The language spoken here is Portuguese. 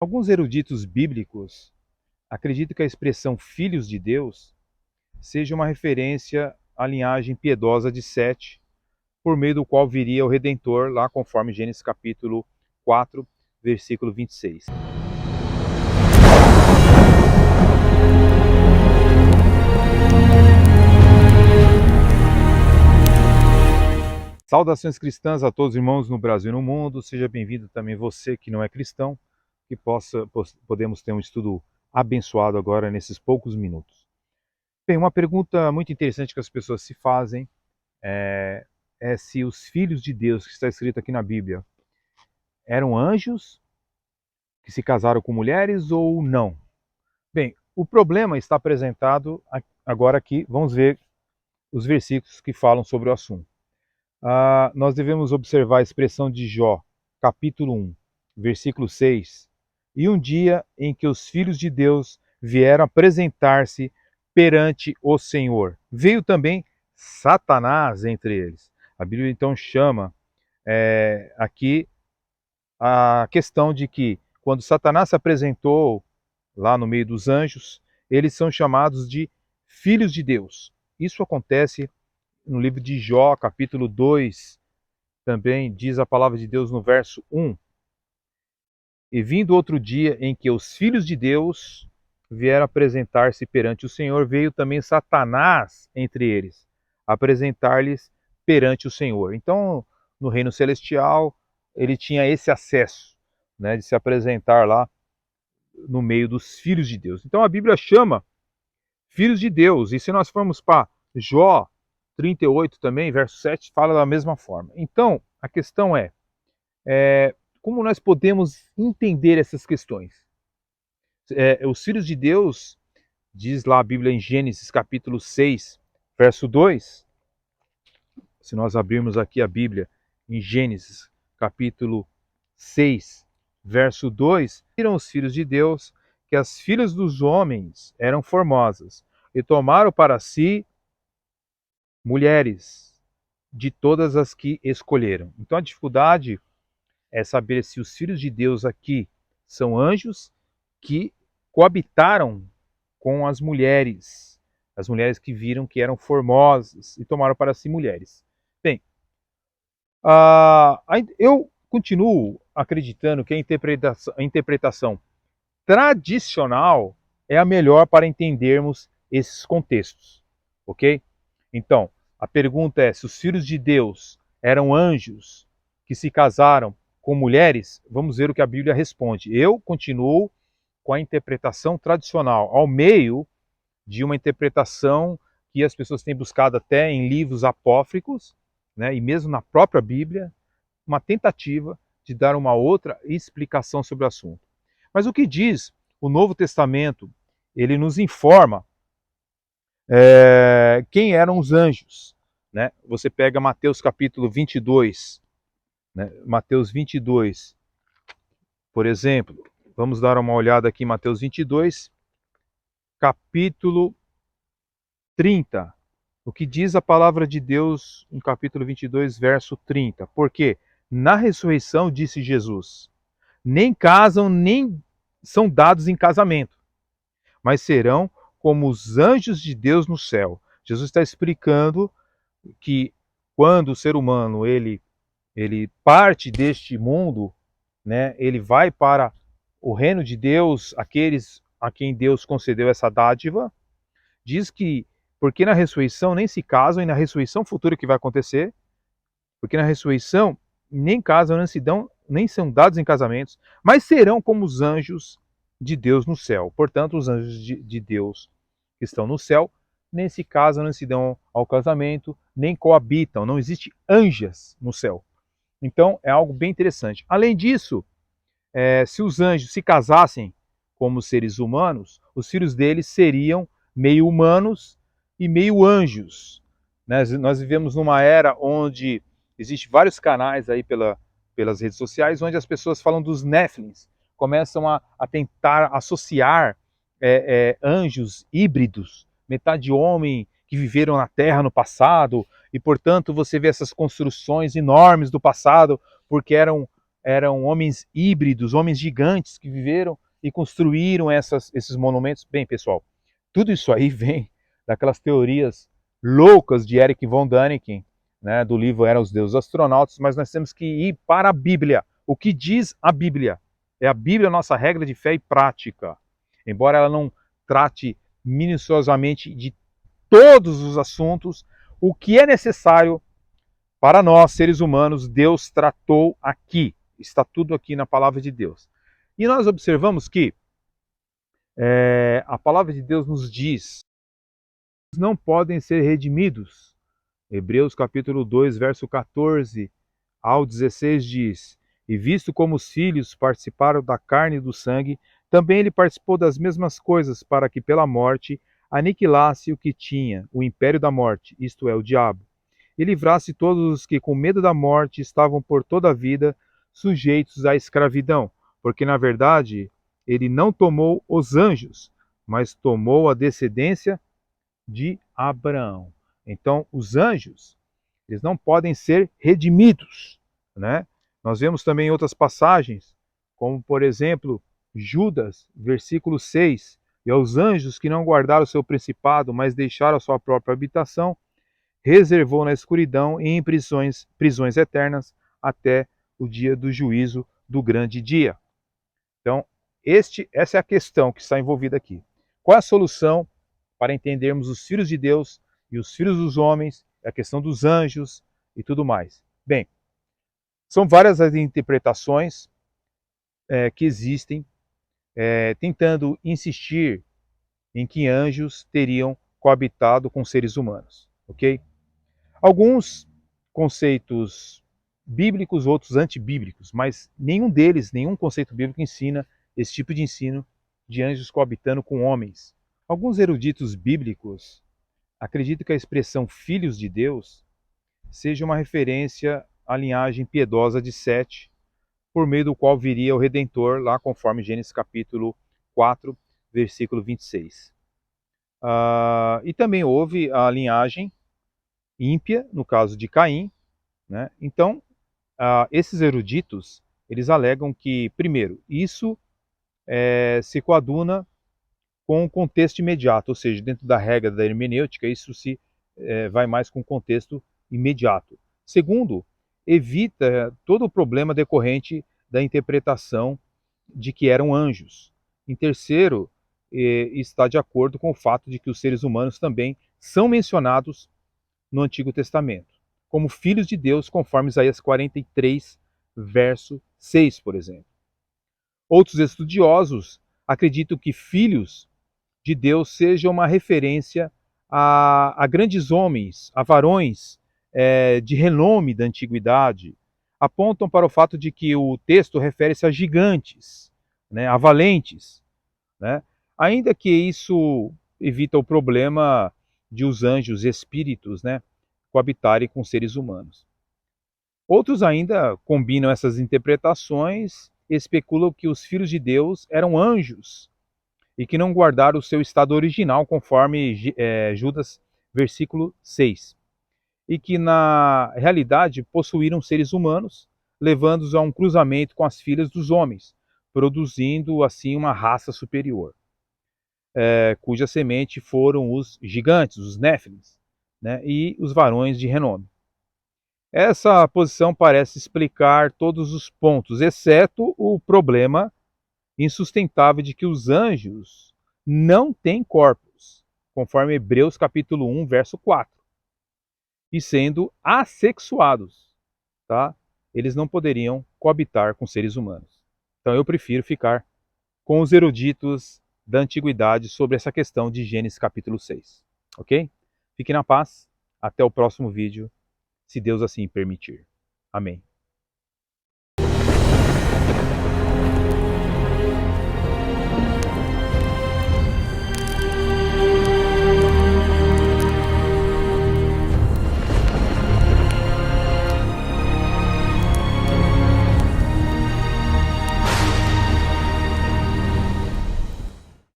Alguns eruditos bíblicos acreditam que a expressão filhos de Deus seja uma referência à linhagem piedosa de Sete, por meio do qual viria o Redentor, lá conforme Gênesis capítulo 4, versículo 26. Saudações cristãs a todos os irmãos no Brasil e no mundo. Seja bem-vindo também você que não é cristão, que podemos ter um estudo abençoado agora nesses poucos minutos. Bem, uma pergunta muito interessante que as pessoas se fazem é se os filhos de Deus, que está escrito aqui na Bíblia, eram anjos que se casaram com mulheres ou não? Bem, o problema está apresentado agora aqui. Vamos ver os versículos que falam sobre o assunto. Nós devemos observar a expressão de Jó, capítulo 1, versículo 6. E um dia em que os filhos de Deus vieram apresentar-se perante o Senhor, veio também Satanás entre eles. A Bíblia então chama aqui a questão de que quando Satanás se apresentou lá no meio dos anjos, eles são chamados de filhos de Deus. Isso acontece no livro de Jó, capítulo 2, também diz a palavra de Deus no verso 1. E vindo outro dia em que os filhos de Deus vieram apresentar-se perante o Senhor, veio também Satanás entre eles, apresentar-lhes perante o Senhor. Então, no reino celestial, ele tinha esse acesso, né, de se apresentar lá no meio dos filhos de Deus. Então a Bíblia chama filhos de Deus, e se nós formos para Jó 38 também, verso 7, fala da mesma forma. Então, a questão é como nós podemos entender essas questões? Os filhos de Deus, diz lá a Bíblia em Gênesis capítulo 6, verso 2, se nós abrirmos aqui a Bíblia em Gênesis capítulo 6, verso 2, viram os filhos de Deus que as filhas dos homens eram formosas e tomaram para si mulheres de todas as que escolheram. Então a dificuldade é saber se os filhos de Deus aqui são anjos que coabitaram com as mulheres que viram que eram formosas e tomaram para si mulheres. Bem, eu continuo acreditando que a interpretação tradicional é a melhor para entendermos esses contextos, ok? Então, a pergunta é: se os filhos de Deus eram anjos que se casaram com mulheres? Vamos ver o que a Bíblia responde. Eu continuo com a interpretação tradicional, ao meio de uma interpretação que as pessoas têm buscado até em livros apócrifos, né, e mesmo na própria Bíblia, uma tentativa de dar uma outra explicação sobre o assunto. Mas o que diz o Novo Testamento? Ele nos informa quem eram os anjos. Né? Você pega Mateus capítulo 22, né? Mateus 22, por exemplo, vamos dar uma olhada aqui em Mateus 22, capítulo 30. O que diz a palavra de Deus em capítulo 22, verso 30? Porque na ressurreição, disse Jesus, nem casam, nem são dados em casamento, mas serão como os anjos de Deus no céu. Jesus está explicando que quando o ser humano ele parte deste mundo, né, ele vai para o reino de Deus, aqueles a quem Deus concedeu essa dádiva, diz que porque na ressurreição nem se casam, e na ressurreição futura que vai acontecer, porque na ressurreição nem casam, nem são dados em casamentos, mas serão como os anjos de Deus no céu. Portanto, os anjos de Deus que estão no céu nem se casam, nem se dão ao casamento, nem coabitam. Não existe anjas no céu. Então, é algo bem interessante. Além disso, se os anjos se casassem como seres humanos, os filhos deles seriam meio humanos e meio anjos. Né? Nós vivemos numa era onde existem vários canais aí pelas redes sociais, onde as pessoas falam dos Néfilins, começam a tentar associar anjos híbridos, metade homem, que viveram na Terra no passado, e portanto você vê essas construções enormes do passado, porque eram eram homens híbridos, homens gigantes que viveram e construíram esses monumentos. Bem, pessoal, tudo isso aí vem daquelas teorias loucas de Erich von Däniken, né, do livro Eram os Deuses Astronautas, mas nós temos que ir para a Bíblia. O que diz a Bíblia? É a Bíblia a nossa regra de fé e prática. Embora ela não trate minuciosamente de todos os assuntos, o que é necessário para nós, seres humanos, Deus tratou aqui. Está tudo aqui na palavra de Deus. E nós observamos que a palavra de Deus nos diz que não podem ser redimidos. Hebreus capítulo 2, verso 14 ao 16 diz: E visto como os filhos participaram da carne e do sangue, também ele participou das mesmas coisas, para que pela morte aniquilasse o que tinha, o império da morte, isto é, o diabo, e livrasse todos os que com medo da morte estavam por toda a vida sujeitos à escravidão, porque na verdade ele não tomou os anjos, mas tomou a descendência de Abraão. Então, os anjos, eles não podem ser redimidos, né? Nós vemos também outras passagens, como por exemplo, Judas, versículo 6, e aos anjos que não guardaram o seu principado, mas deixaram a sua própria habitação, reservou na escuridão e em prisões eternas até o dia do juízo do grande dia. Então, essa é a questão que está envolvida aqui. Qual é a solução para entendermos os filhos de Deus e os filhos dos homens, a questão dos anjos e tudo mais? Bem, são várias as interpretações que existem tentando insistir em que anjos teriam coabitado com seres humanos, ok? Alguns conceitos bíblicos, outros antibíblicos, mas nenhum conceito bíblico ensina esse tipo de ensino de anjos coabitando com homens. Alguns eruditos bíblicos acreditam que a expressão filhos de Deus seja uma referência à linhagem piedosa de Sete, por meio do qual viria o Redentor, lá conforme Gênesis capítulo 4, versículo 26. E também houve a linhagem ímpia, no caso de Caim, né? Então, esses eruditos, eles alegam que, primeiro, isso se coaduna com o contexto imediato, ou seja, dentro da regra da hermenêutica, isso vai mais com o contexto imediato. Segundo, evita todo o problema decorrente da interpretação de que eram anjos. Em terceiro, está de acordo com o fato de que os seres humanos também são mencionados no Antigo Testamento, como filhos de Deus, conforme Isaías 43, verso 6, por exemplo. Outros estudiosos acreditam que filhos de Deus seja uma referência a grandes homens, a varões de renome da antiguidade. Apontam para o fato de que o texto refere-se a gigantes, né, a valentes, né? Ainda que isso evita o problema de os anjos espíritos, né, coabitarem com seres humanos. Outros ainda combinam essas interpretações e especulam que os filhos de Deus eram anjos e que não guardaram o seu estado original, conforme Judas, versículo 6. E que, na realidade, possuíram seres humanos, levando-os a um cruzamento com as filhas dos homens, produzindo, assim, uma raça superior, cuja semente foram os gigantes, os Néfilins, né, e os varões de renome. Essa posição parece explicar todos os pontos, exceto o problema insustentável de que os anjos não têm corpos, conforme Hebreus capítulo 1, verso 4. E sendo assexuados, tá? Eles não poderiam coabitar com seres humanos. Então eu prefiro ficar com os eruditos da antiguidade sobre essa questão de Gênesis capítulo 6. Ok? Fique na paz. Até o próximo vídeo, se Deus assim permitir. Amém.